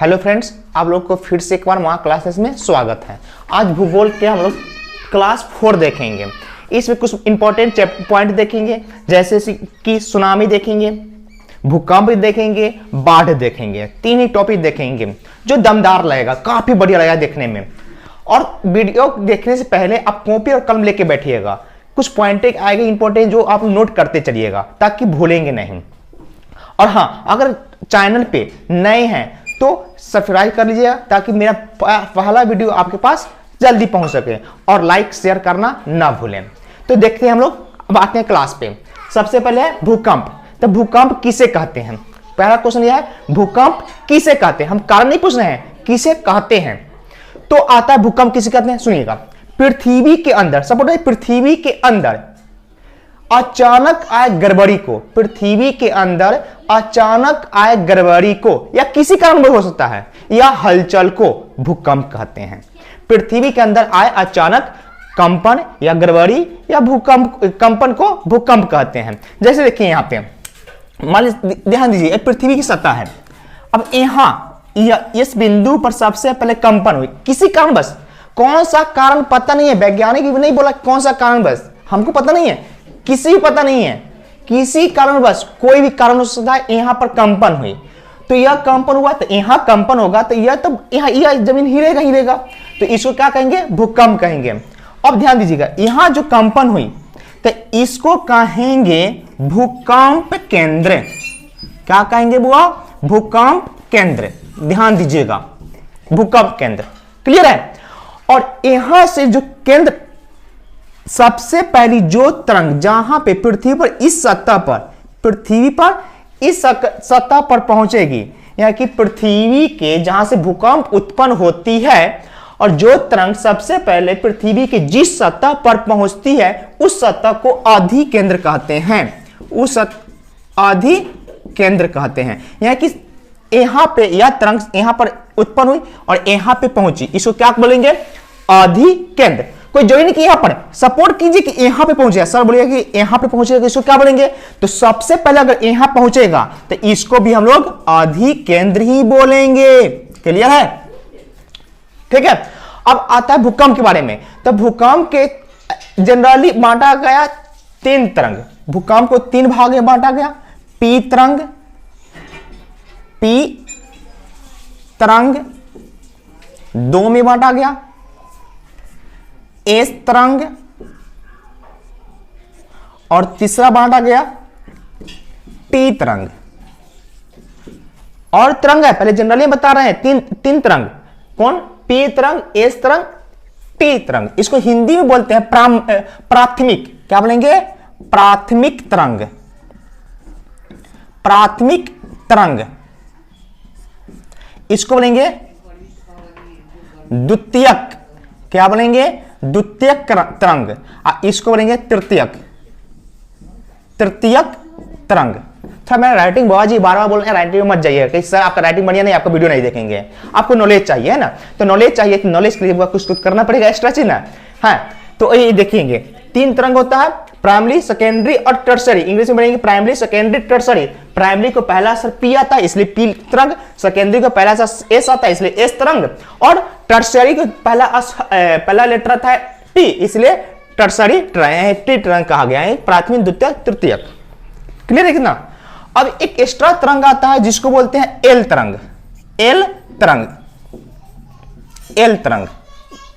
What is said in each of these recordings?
Hello friends, आप लोग को फिर से एक बार वहाँ क्लासेस में स्वागत है। आज भूगोल के हम लोग क्लास 4 देखेंगे। इसमें कुछ इंपॉर्टेंट पॉइंट देखेंगे, जैसे कि सुनामी देखेंगे, भूकंप देखेंगे, बाढ़ देखेंगे। 3 ही टॉपिक देखेंगे जो दमदार लगेगा, काफी बढ़िया लगेगा देखने में। और वीडियो देखने से पहले आप कॉपी और कलम लेके बैठिएगा, कुछ पॉइंट आएगा इंपॉर्टेंट जो आप नोट करते चलिएगा ताकि भूलेंगे नहीं। और हाँ, अगर चैनल पे नए हैं तो सब्सक्राइब कर लीजिएगा ताकि मेरा पहला वीडियो आपके पास जल्दी पहुंच सके, और लाइक शेयर करना ना भूलें। तो देखते हैं हम लोग, अब आते हैं क्लास पे। सबसे पहले है भूकंप। तो भूकंप किसे कहते हैं? पहला क्वेश्चन यह है, भूकंप किसे कहते हैं? हम कारण नहीं पूछ रहे हैं, किसे कहते हैं। तो आता है भूकंप किसे कहते हैं, सुनिएगा। पृथ्वी के अंदर, सपोर्ट, पृथ्वी के अंदर अचानक आए गड़बड़ी को, पृथ्वी के अंदर अचानक आए गड़बड़ी को या किसी कारण हो सकता है, या हलचल को भूकंप कहते हैं। पृथ्वी के अंदर आए अचानक कंपन या गड़बड़ी या भूकंप, कंपन को भूकंप कहते हैं। जैसे देखिए यहाँ पे, मान ध्यान दीजिए, पृथ्वी की सतह है। अब यहाँ इस बिंदु पर सबसे पहले कंपन हुई किसी कारण बस। कौन सा कारण पता नहीं है, वैज्ञानिक भी नहीं बोला कौन सा कारण बस, हमको पता नहीं है, किसी पता नहीं है, किसी कारण बस, कोई भी कारण हो सकता है। यहां पर कंपन हुई तो यह कंपन हुआ, तो यहां कंपन होगा तो यह, तो यह जमीन हिलेगा, तो इसको क्या कहेंगे, भूकंप कहेंगे। अब ध्यान दीजिएगा, यहां जो कंपन हुई तो इसको कहेंगे भूकंप केंद्र। क्या कहेंगे बुआ? भूकंप केंद्र। ध्यान दीजिएगा, भूकंप केंद्र। क्लियर है? और यहां से जो केंद्र, सबसे पहली जो तरंग जहां पे पृथ्वी पर इस सतह पर, पृथ्वी पर इस सतह पर पहुंचेगी, यानी कि पृथ्वी के जहां से भूकंप उत्पन्न होती है, और जो तरंग सबसे पहले पृथ्वी के जिस सतह पर पहुंचती है उस सतह को आधि केंद्र कहते हैं। उस आधि केंद्र कहते हैं। यानी कि यहां पे यह तरंग यहां पर उत्पन्न हुई और यहां पे पहुंची, इसको क्या बोलेंगे? आधि केंद्र। कोई जरूरी नहीं कि यहां पर, सपोर्ट कीजिए कि यहां पे पहुंचे, सर बोलिएगा कि यहां पे पहुंचेगा, इसको क्या बोलेंगे? तो सबसे पहले अगर यहां पहुंचेगा तो इसको भी हम लोग आधि केंद्र ही बोलेंगे। क्लियर है? ठीक है। अब आता है भूकंप के बारे में। तो भूकंप के जनरली बांटा गया 3 तरंग। भूकंप को 3 भाग में बांटा गया। पी तरंग, पी तरंग 2 में बांटा गया, एस तरंग, और तीसरा बांटा गया टी तरंग। और तरंग है, पहले जनरली बता रहे हैं, तीन तरंग। कौन? पी तरंग, एस तरंग, टी तरंग। इसको हिंदी में बोलते हैं प्राथमिक। क्या बोलेंगे? प्राथमिक तरंग। प्राथमिक तरंग। इसको बोलेंगे द्वितीयक। क्या बोलेंगे? द्वितीयक तरंग। इसको बोलेंगे तृतीयक। तृतीयक तरंग। था मैं राइटिंग बाबा जी बार-बार बोल रहे हैं, राइटिंग में मत जाइए कि सर आपका राइटिंग बढ़िया नहीं, आपका वीडियो नहीं देखेंगे। आपको नॉलेज चाहिए है ना, तो नॉलेज चाहिए, तो नॉलेज के लिए कुछ करना पड़ेगा एक्स्ट्रा चीज ना। हाँ, तो ये देखेंगे 3 तरंग होता है, प्राइमरी, सेकेंडरी और टर्सरी। इंग्लिश में बोलेंगे प्राइमरी, सेकेंडरी, टर्सरी। प्राइमरी को पहला अक्षर पी आता है इसलिए पी तरंग, सेकेंडरी को पहला अक्षर एस आता है इसलिए एस तरंग, और टर्सरी को पहला लेटर आता है टी इसलिए टर्सरी टी तरंग कहा गया है। प्राथमिक, द्वितीयक, तृतीयक। क्लियर है कितना? अब एक एक्स्ट्रा तरंग आता है जिसको बोलते हैं एल तरंग। एल तरंग, एल तरंग।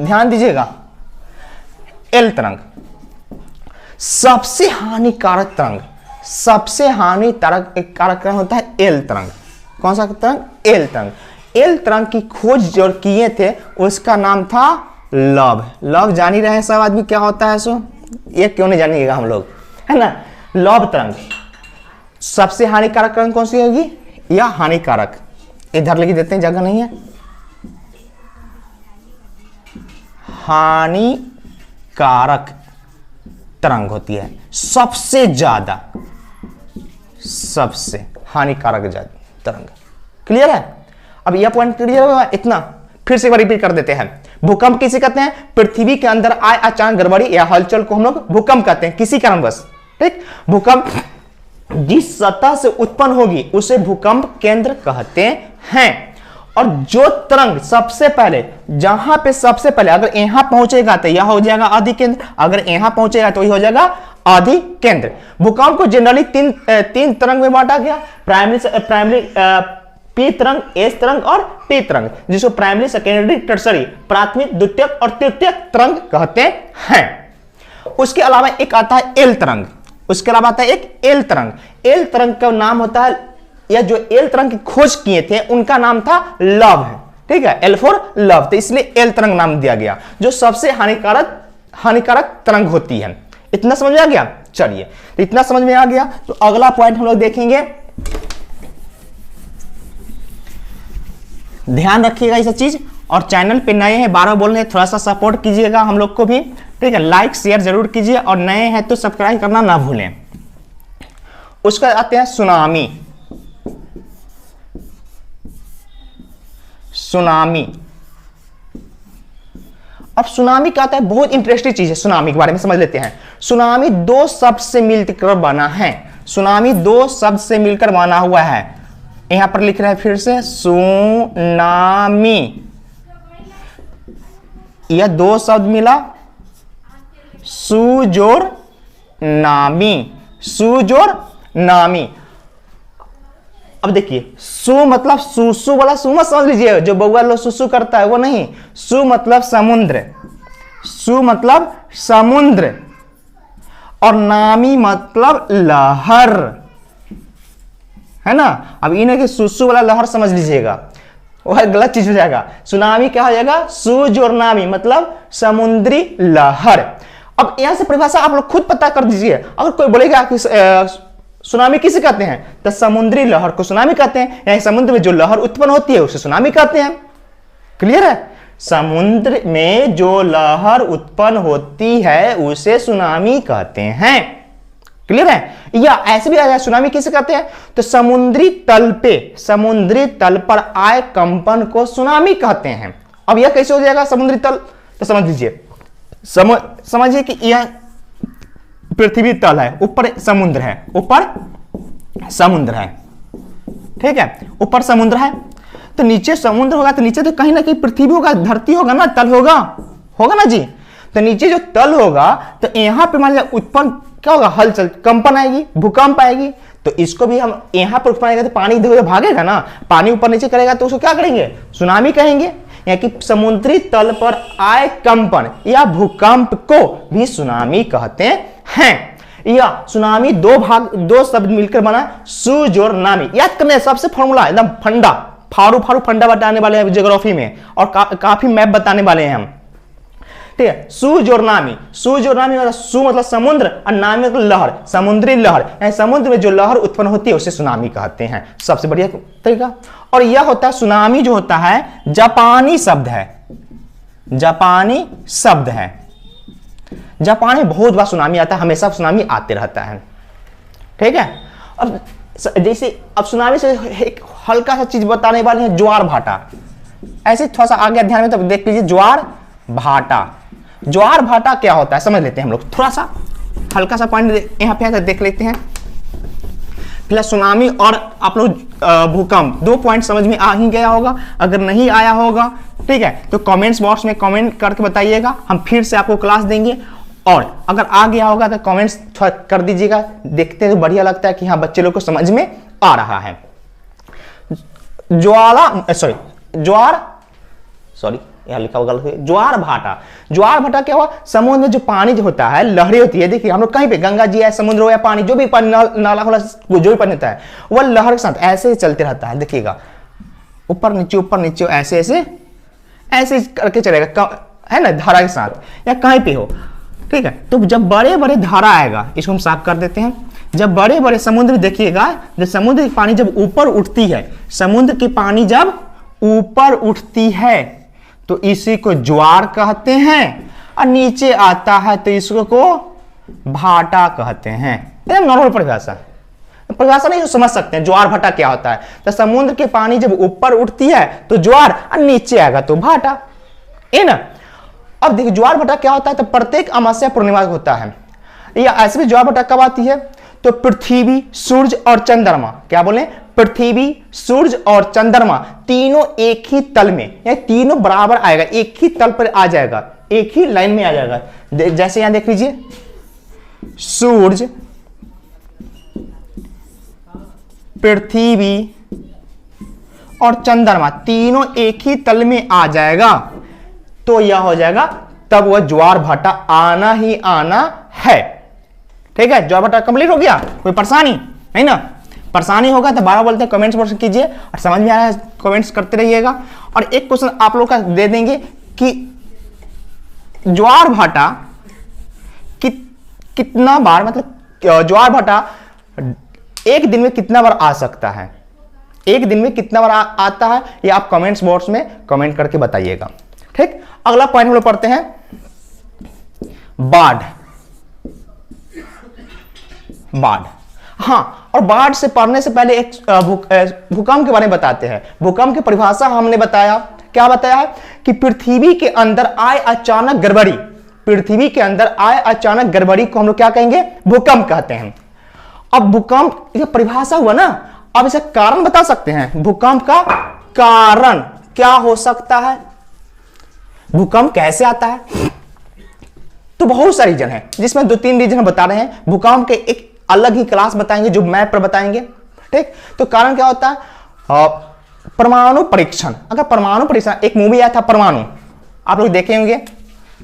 ध्यान दीजिएगा, एल तरंग सबसे हानिकारक तरंग, सबसे हानिकारक तरंग होता है एल तरंग। कौन सा तरंग? एल तरंग। एल तरंग की खोज जो किए थे उसका नाम था लव। लव जान ही रहे हैं सब आदमी क्या होता है, सो ये क्यों नहीं जानिएगा हम लोग, है ना। लव तरंग सबसे हानिकारक तरंग कौन सी होगी? या हानिकारक, इधर लिख देते हैं, जगह नहीं है। हानिकारक तरंग होती है सबसे ज्यादा, सबसे हानिकारक तरंग। क्लियर है? अब यह पॉइंट क्लियर होगा इतना, फिर से एक बार रिपीट कर देते हैं। भूकंप किसे कहते हैं? पृथ्वी के अंदर आए अचानक गड़बड़ी या हलचल को हम लोग भूकंप कहते हैं, किसी कारणवश। ठीक, भूकंप जिस सतह से उत्पन्न होगी उसे भूकंप केंद्र कहते हैं। और जो तरंग सबसे पहले जहां पे सबसे पहले अगर यहां पहुंचेगा तो यह हो जाएगा आदि केंद्र, अगर यहां पहुंचेगा तो यह हो जाएगा आदि केंद्र। भूकंप को जनरली तीन तरंग में बांटा गया, प्राइमरी पी तरंग, एस तरंग और टी तरंग, जिसको प्राइमरी, सेकेंडरी, टर्सरी, प्राथमिक, द्वितीयक और तृतीयक तरंग कहते हैं। उसके अलावा एक आता है एल तरंग, उसके अलावा आता है एक एल तरंग। एल तरंग का नाम होता है, या जो एल तरंग की खोज किए थे उनका नाम था लव है, ठीक है, एल फॉर लव, तो इसलिए एल तरंग नाम दिया गया, जो सबसे हानिकारक तरंग होती है। इतना समझ में आ गया? चलिए, तो इतना समझ में आ गया तो अगला पॉइंट हम लोग देखेंगे। ध्यान रखिएगा ये सब चीज, और चैनल पे नए हैं, 12 बोल रहे हैं, थोड़ा सा सपोर्ट कीजिएगा हम लोग को भी, ठीक है, लाइक शेयर जरूर कीजिए, और नए हैं तो सब्सक्राइब करना ना भूलें। उसका आते हैं सुनामी। सुनामी, अब सुनामी क्या आता है, बहुत इंटरेस्टिंग चीज है, सुनामी के बारे में समझ लेते हैं। सुनामी दो शब्द से मिलकर बना है, सुनामी दो शब्द से मिलकर बना हुआ है। यहां पर लिख रहा है फिर से सुनामी, यह दो शब्द मिला, सुजोर नामी, सुजोर नामी। अब देखिए, सु मतलब सुसु वाला सु मत समझ लीजिए, जो बउआ लोग सुसु करता है वो नहीं, सु मतलब समुद्र, सु मतलब समुद्र, और नामी मतलब लहर, है ना। अब इन्हें कि सुसु वाला लहर समझ लीजिएगा, वह गलत चीज हो जाएगा। सुनामी क्या हो जाएगा, सुजोर नामी मतलब समुद्री लहर। अब यहां से परिभाषा आप लोग खुद पता कर दीजिए। अगर कोई बोलेगा कि सुनामी किसे कहते हैं, तो समुद्री लहर को सुनामी कहते हैं, यानी समुद्र में जो लहर उत्पन्न होती है उसे सुनामी कहते हैं। क्लियर है? समुद्र में जो लहर उत्पन्न होती है उसे सुनामी कहते हैं। क्लियर है? या ऐसे भी आ जाए, सुनामी किसे कहते हैं, तो समुद्री तल पर आए कंपन को सुनामी कहते हैं। अब यह कैसे हो जाएगा समुद्री तल, तो समझ लीजिए, समझिए कि यह पृथ्वी तल है, ऊपर समुद्र है, ऊपर समुद्र है, ठीक है, ऊपर समुद्र है, तो नीचे समुद्र होगा, तो नीचे तो कहीं ना कहीं पृथ्वी होगा, धरती होगा ना, तल होगा ना जी। तो नीचे जो तल होगा, तो यहां पे मान लीजिए उत्पन्न क्या होगा, हलचल, कंपन आएगी, भूकंप आएगी, तो इसको भी हम यहां पर उत्पन्न आएगा तो पानी इधर उधर भागेगा ना, पानी ऊपर नीचे करेगा तो उसको क्या करेंगे, सुनामी कहेंगे। यानी कि समुद्री तल पर आए कंपन या भूकंप को भी सुनामी कहते हैं। या सुनामी दो शब्द मिलकर बना, सुजोर नामी। याद करने सबसे फॉर्मूला एकदम फंडा, फारू फंडा बताने वाले हैं ज्योग्राफी में, और काफी मैप बताने वाले हैं हम, ठीक है। सुजोर नामी मतलब सु मतलब समुद्र और नामी मतलब लहर, समुद्री लहर, यानी समुद्र में जो लहर उत्पन्न होती है उसे सुनामी कहते हैं, सबसे बढ़िया तरीका। और यह होता है सुनामी, जो होता है जापानी शब्द है, जापानी शब्द है। जापान में बहुत बार सुनामी आता है, हमेशा सुनामी आते रहता है, ठीक है। अब जैसे अब सुनामी से एक हल्का सा चीज बताने वाले हैं, ज्वार भाटा। ऐसे थोड़ा सा आगे ध्यान में तो देख लीजिए, ज्वार भाटा। ज्वार भाटा क्या होता है समझ लेते हैं हम लोग, थोड़ा सा हल्का सा पॉइंट यहाँ पे देख लेते हैं। पहले सुनामी और आप लोग भूकंप, 2 पॉइंट समझ में आ ही गया होगा। अगर नहीं आया होगा, ठीक है, तो कमेंट्स बॉक्स में कमेंट करके बताइएगा, हम फिर से आपको क्लास देंगे। और अगर आ गया होगा तो कमेंट्स कर दीजिएगा, देखते हैं तो बढ़िया लगता है कि हाँ बच्चे लोग को समझ में आ रहा है। यहाँ लिखा हुआ गलत है, ज्वार भाटा। ज्वार भाटा क्या हुआ, समुद्र में जो पानी जो होता है, लहरें होती है, देखिए हम लोग कहीं पे गंगा जी है, समुद्र हो या पानी, जो भी पानी नाला होला जो भी पानी होता है, वह लहर के साथ ऐसे ही चलते रहता है। देखिएगा ऊपर नीचे ऐसे ऐसे करके चलेगा, है ना, धारा के साथ, या कहीं पे हो, ठीक है। तो जब बड़े बड़े धारा आएगा, इसको हम साफ कर देते हैं। जब बड़े बड़े समुद्र, देखिएगा जब समुद्र की पानी जब ऊपर उठती है, समुद्र की पानी जब ऊपर उठती है तो इसी को ज्वार कहते हैं, और नीचे आता है तो इसको भाटा कहते हैं। एकदम नॉर्मल परिभाषा नहीं समझ सकते हैं ज्वार भाटा क्या होता है। तो समुद्र की पानी जब ऊपर उठती है तो ज्वार, और नीचे आएगा तो भाटा, है ना। अब देखिए ज्वार भाटा क्या होता है, तो प्रत्येक अमावस्या पूर्णिमा होता है। या ऐसे भी ज्वार भाटा कब आती है, तो पृथ्वी, सूर्य और चंद्रमा, क्या बोले, पृथ्वी, सूर्य और चंद्रमा तीनों एक ही तल में, या तीनों बराबर आएगा, एक ही तल पर आ जाएगा, एक ही लाइन में आ जाएगा। जैसे यहां देख लीजिए, सूर्य, पृथ्वी और चंद्रमा तीनों एक ही तल में आ जाएगा, तो यह हो जाएगा, तब वह ज्वार भाटा आना ही आना है। ठीक है, ज्वार भाटा कंप्लीट हो गया, कोई परेशानी नहीं ना? परेशानी होगा तो बारह बोलते हैं, कमेंट्स बॉक्स कीजिए, और समझ में आ रहा है कमेंट्स करते रहिएगा। और एक क्वेश्चन आप लोग का दे देंगे कि ज्वार भाटा कितना बार, मतलब ज्वार भाटा एक दिन में कितना बार आ सकता है, एक दिन में कितना बार आता है, ये आप कमेंट्स बॉक्स में कमेंट करके बताइएगा। ठीक, अगला पॉइंट हम लोग पढ़ते हैं, बाढ़। बाढ़, हाँ, और बाढ़ से पढ़ने से पहले एक भूकंप के बारे में बताते हैं। भूकंप की परिभाषा हमने बताया, क्या बताया है कि पृथ्वी के अंदर आए अचानक गड़बड़ी, पृथ्वी के अंदर आए अचानक गड़बड़ी को हम लोग क्या कहेंगे, भूकंप कहते हैं। अब भूकंप ये परिभाषा हुआ ना, अब इसे कारण बता सकते हैं, भूकंप का कारण क्या हो सकता है, भूकंप कैसे आता है, तो बहुत सारे रीजन है, जिसमें 2-3 रीजन हम बता रहे हैं। भूकंप के एक अलग ही क्लास बताएंगे, जो मैप पर बताएंगे। ठीक, तो कारण क्या होता है, परमाणु परीक्षण। अगर परमाणु परीक्षण, एक मूवी आया था परमाणु, आप लोग देखे होंगे,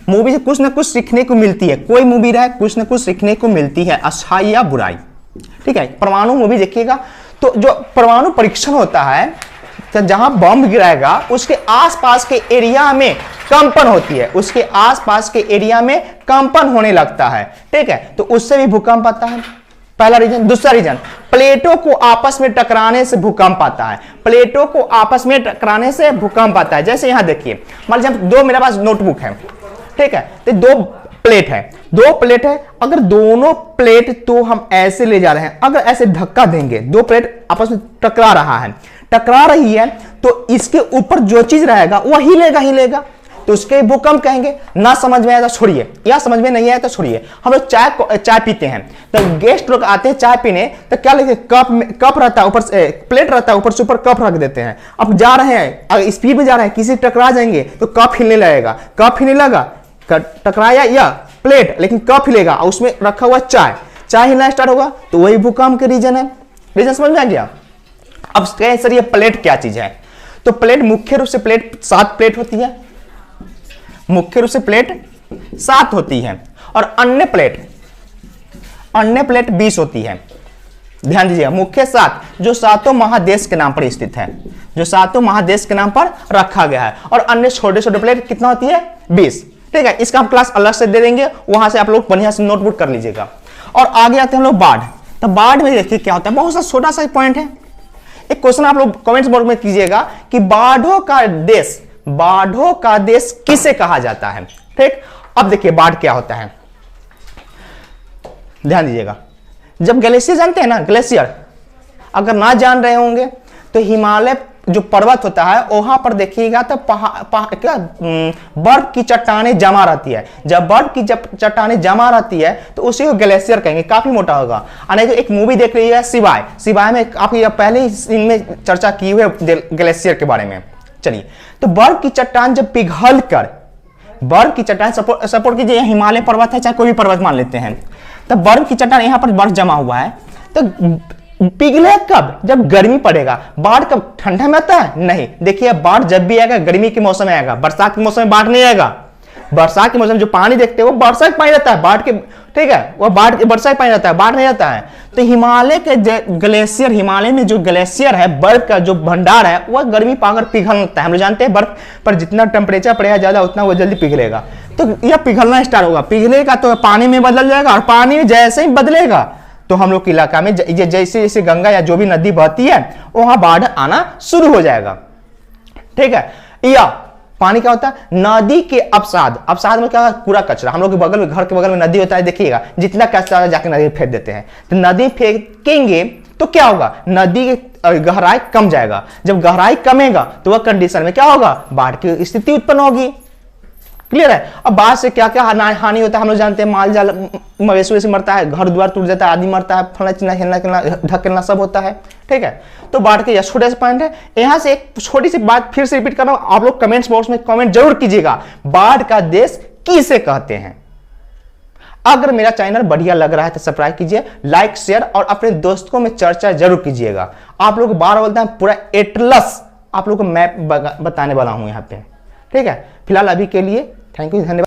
मूवी से कुछ ना कुछ सीखने को मिलती है, कोई मूवी रहे कुछ ना कुछ सीखने को मिलती है, अच्छाई या बुराई। ठीक है, परमाणु मूवी देखिएगा, तो जो परमाणु परीक्षण होता है, तो जहां बम गिराएगा उसके आसपास के एरिया में कंपन होती है, उसके आसपास के एरिया में कंपन होने लगता है। ठीक है, तो उससे भी भूकंप आता है, पहला रीजन। दूसरा रीजन, प्लेटों को आपस में टकराने से भूकंप आता है, प्लेटों को आपस में टकराने से भूकंप आता है। जैसे यहां देखिए, मान लीजिए दो, मेरे पास नोटबुक है, ठीक है, तो दो प्लेट है, दो प्लेट है, अगर दोनों प्लेट तो हम ऐसे ले जा रहे हैं, अगर ऐसे धक्का देंगे, दो प्लेट आपस में टकरा रहा है, टकरा रही है, तो इसके ऊपर जो चीज रहेगा वह हिलेगा, हिलेगा, तो उसके भूकंप कहेंगे। ना समझ में आया तो छोड़िए, या समझ में नहीं आया तो छोड़िए। हम लोग चाय पीते हैं, तो गेस्ट लोग आते हैं चाय पीने, तो क्या लेते हैं, कप रहता है ऊपर से, प्लेट रहता है ऊपर से, ऊपर कप रख देते हैं। अब जा रहे हैं, अगर स्पीड में जा रहे हैं, किसी टकरा जाएंगे तो कप हिलने लगेगा, कप हिलने लगा, टकराया या प्लेट, लेकिन कप हिलेगा, और उसमें रखा हुआ चाय हिलना स्टार्ट होगा, तो वही भूकंप के रीजन है। रीजन समझ में आ गया? अब सर ये प्लेट क्या चीज है, तो प्लेट मुख्य रूप से प्लेट 7 प्लेट होती है, मुख्य रूप से प्लेट 7 होती है, और अन्य प्लेट 20 होती है। ध्यान दीजिएगा, मुख्य 7 जो 7 महादेश के नाम पर स्थित है, जो 7 महादेश के नाम पर रखा गया है, और अन्य छोटे छोटे प्लेट कितना होती है, 20। ठीक है, इसका हम क्लास अलग से दे देंगे, वहां से आप लोग बढ़िया से नोटबुक कर लीजिएगा। और आगे आते हैं हम लोग बाढ़। तो बाढ़ में देखिए क्या होता है, बहुत सा छोटा सा पॉइंट है। एक क्वेश्चन आप लोग कमेंट्स बॉक्स में कीजिएगा कि बाढ़ों का देश किसे कहा जाता है। ठीक, अब देखिए बाढ़ क्या होता है, ध्यान दीजिएगा। जब ग्लेशियर जानते हैं ना, ग्लेशियर अगर ना जान रहे होंगे तो हिमालय जो पर्वत होता है वहां पर देखिएगा तो क्या बर्फ की चट्टानें जमा रहती है। जब बर्फ की चट्टानें जमा रहती है तो उसी को ग्लेशियर कहेंगे, काफी मोटा होगा। नहीं तो एक मूवी देख लीजिएगा शिवाय में काफी पहले ही इनमें चर्चा की हुई है ग्लेशियर के बारे में। चलिए, तो बर्फ की चट्टान जब पिघल कर, बर्फ की चट्टान सपोर्ट कीजिए हिमालय पर्वत है, चाहे कोई भी पर्वत मान लेते हैं, तो बर्फ की चट्टान यहां पर बर्फ जमा हुआ है, तो पिघले कब, जब गर्मी पड़ेगा। बाढ़ कब, ठंडा में आता है? नहीं। देखिए बाढ़ जब भी आएगा गर्मी के मौसम में आएगा, बरसात के मौसम में बाढ़ नहीं आएगा। बरसात के मौसम में जो पानी देखते हैं वो वर्षा का पानी रहता है, बाढ़ के, ठीक है, वो बाढ़ के वर्षा का पानी रहता है, बाढ़ नहीं रहता है। तो हिमालय के ग्लेशियर, हिमालय में जो ग्लेशियर है, बर्फ का जो भंडार है, वह गर्मी पाकर पिघलने लगता है। हम लोग जानते हैं बर्फ पर जितना टेम्परेचर पड़ेगा ज्यादा, उतना वो जल्दी पिघलेगा। तो यह पिघलना स्टार्ट होगा, पिघलेगा तो पानी में बदल जाएगा, और पानी में जैसे ही बदलेगा तो हम लोग के इलाका में जैसे जैसे गंगा या जो भी नदी बहती है वहां बाढ़ आना शुरू हो जाएगा। ठीक है, या पानी क्या होता है, नदी के अवसाद में क्या, पूरा कचरा। हम लोग के बगल में, घर के बगल में नदी होता है, देखिएगा जितना कचरा जाके नदी में फेंक देते हैं। तो नदी फेंकेंगे तो क्या होगा, नदी की गहराई कम जाएगा। जब गहराई कमेगा तो वह कंडीशन में क्या होगा, बाढ़ की स्थिति उत्पन्न होगी। क्लियर है। अब बाढ़ से क्या क्या हानि होता है हम लोग जानते हैं, माल जाल मवेशी वैसे मरता है, घर द्वार टूट जाता है, आदमी मरता है, फलना चिलना हिलना खिलना ढकेलना सब होता है, ठीक है। तो बाढ़ के यह छोटे से पॉइंट है। यहां से एक छोटी सी बात फिर से रिपीट कर रहा हूं, आप लोग कमेंट्स बॉक्स में कमेंट जरूर कीजिएगा, बाढ़ का देश किसे कहते हैं। अगर मेरा चैनल बढ़िया लग रहा है तो सब्सक्राइब कीजिए, लाइक शेयर और अपने दोस्तों में चर्चा जरूर कीजिएगा। आप लोग बार बोलते हैं पूरा एटलस आप लोग को मैप बताने वाला हूं यहां पे, ठीक है। फिलहाल अभी के लिए थैंक यू, धन्यवाद।